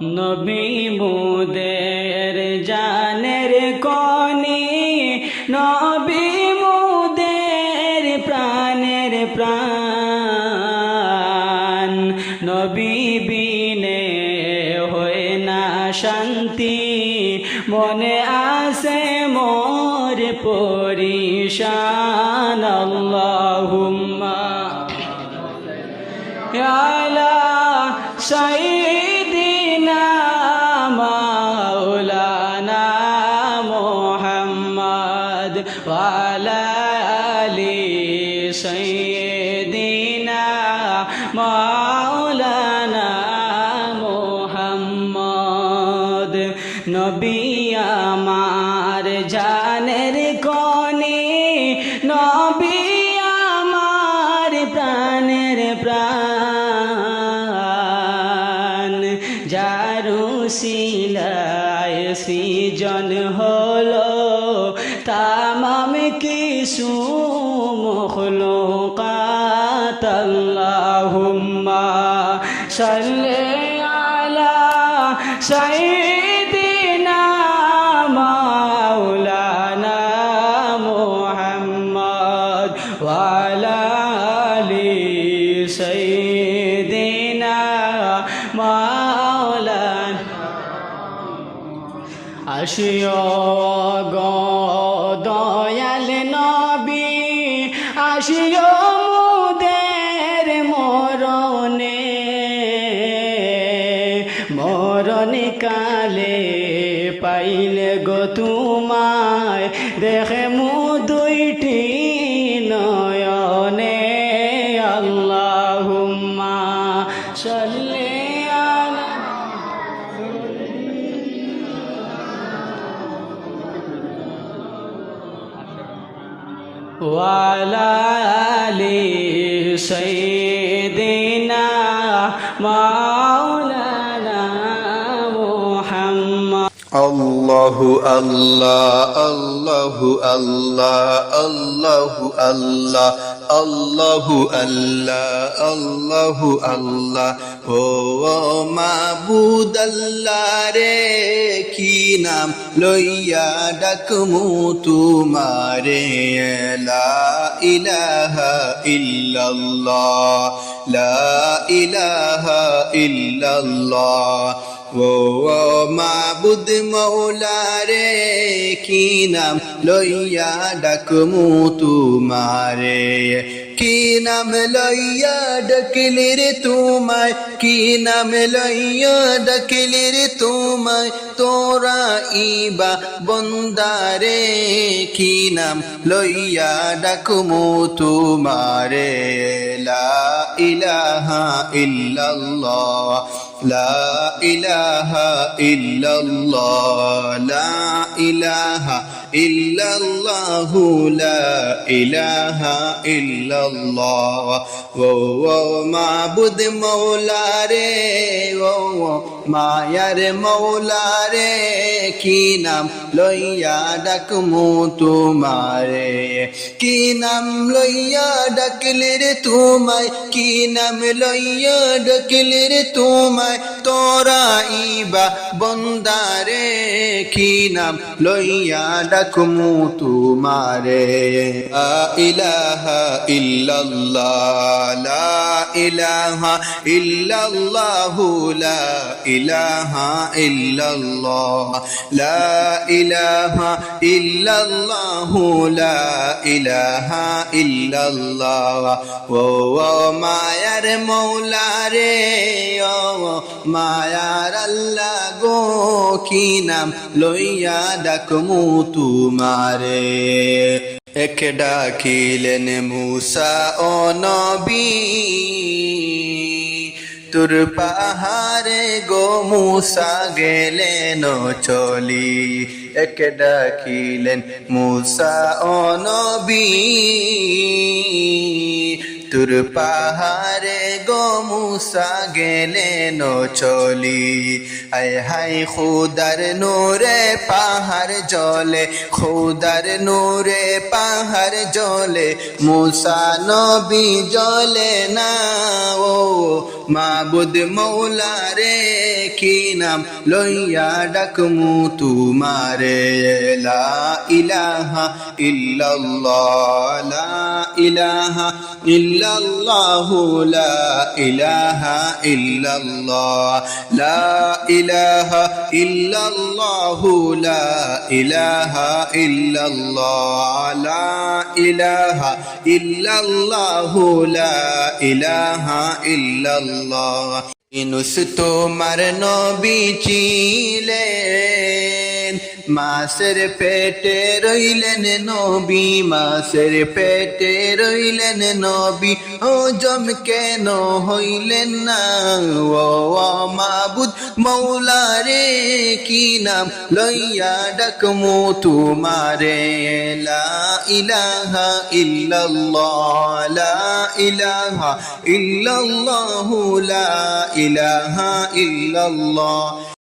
নবী মুদের জানের কনি, নবী মুদের প্রাণের প্রাণ। নবী বিনে হয় না শান্তি, মনে আসে মোর পরিশান। আল্লাহুম্মা আলা সাইয়্যিদিনা মাওলানা মুহাম্মদ ওয়া আলা আলি সাইয়্যিদিনা মাওলানা মুহাম্মদ। নবী আমার জানের কনি, নবী আমার প্রাণের প্রাণ। যারু সিলায় সৃজন হলো তামাম কিছু মখলুকাত। আল্লাহুম্মা সাল্লি আলা সাইয়্যিদিনা মাওলানা মুহাম্মদ ওয়া আলা আলি সাইয়্যিদিনা মাওলানা। আসিও গো দয়াল নবী, আসিও মুদের মরণে, মরণ কালে পাইলে গো তোমায়, দেখে মু দুইটি নয়নে। আল্লাহুম্মা সাল্লি আলা ওয়া আলা আলি সাইয়্যিদিনা মাওলানা মুহাম্মদ। আল্লাহু আল্লাহ আল্লাহু আল্লাহ আল্লাহু আল্লাহ আল্লাহু আল্লাহ আল্লাহু আল্লাহ। ও মাবুদ আল্লাহ রে, কি নাম লইয়া ডাকমু তুমারে। লা ইলাহা ইল্লাল্লাহ লা ইলাহা ইল্লাল্লাহ। ও মাবুদ মৌলা রে, কি নাম লইয়া ডাকমু তুমারে। কি নাম লইয়া ডাকলে রে তোমায়, কি নাম লইয়া ডাকলে রে তোমায়, তোরা ইবা বন্দারে। কি নাম লইয়া ডাকমু তুমারে। লা ইলাহা ইল্লাল্লাহ লা ইলাহা ইল্লাল্লাহ লা ইলাহা ইল্লাল্লাহু লা ইলাহা ইল্লাল্লাহ। ও মাবুদ মৌলা রে, ও মায়ার মৌলা রে, কি নাম লইয়া ডাকমু তোমারে। কি নাম লইয়া ডাকলে রে তোমায়, কি নাম লইয়া ডাকলে রে তোমায়, তোরা ইবা বন্দারে। কি নাম লইয়া ডাকমু তুমারে। লা ইলাহা ইল্লাল্লাহ লা ইলাহা ইল্লাল্লাহু লা ইলাহা ইল্লাল্লাহ লা ইলাহা ইল্লাল্লাহু লা ইলাহা ইল্লাল্লাহ। ও মায়ার মৌলা রে, ও মায়ার আল্লাহ গো, কি নাম লইয়া ডাকমু তুমারে। এক ডাকিলেন মূসা ও নবী, তুর পাহাড়ে গো মূসা গেলেন চলি। এক ডাকিলেন মূসা ও নবী, তুর পাহাড়ে গো মূসা গেলেন চলি। আয় হাই খুদার নূরে পাহাড় জলে, খুদার নূরে পাহাড় জলে, মূসা নবী জলে না। ও মাবুদ মৌলা রে কি নাম লইয়া ডাকমু তুমারে লা ইলাহা ইল্লাল্লাহ লা ইলাহা ইল্লাল্লাহ লা ইলাহা ইল্লাল্লাহ লা ইলাহা ইল্লাল্লাহ লা ইলাহা ইল্লাল্লাহ লা ইলাহা ইল্লাল্লাহ লা ইলাহা ইল্লাল্লাহ ইনুস তোমার নবী ছিলেন মাসের পেটে রইলেন নবী মাসের পেটে রইলেন নবী ও জম কেন হইলেন না ও মাবুদ মৌলা রে কি নাম লইয়া ডাকমু তুমারে লা ইলাহা ইল্লাল্লাহ লা ইলাহা ইল্লাল্লাহ লা ইলাহা ইল্লাল্লাহ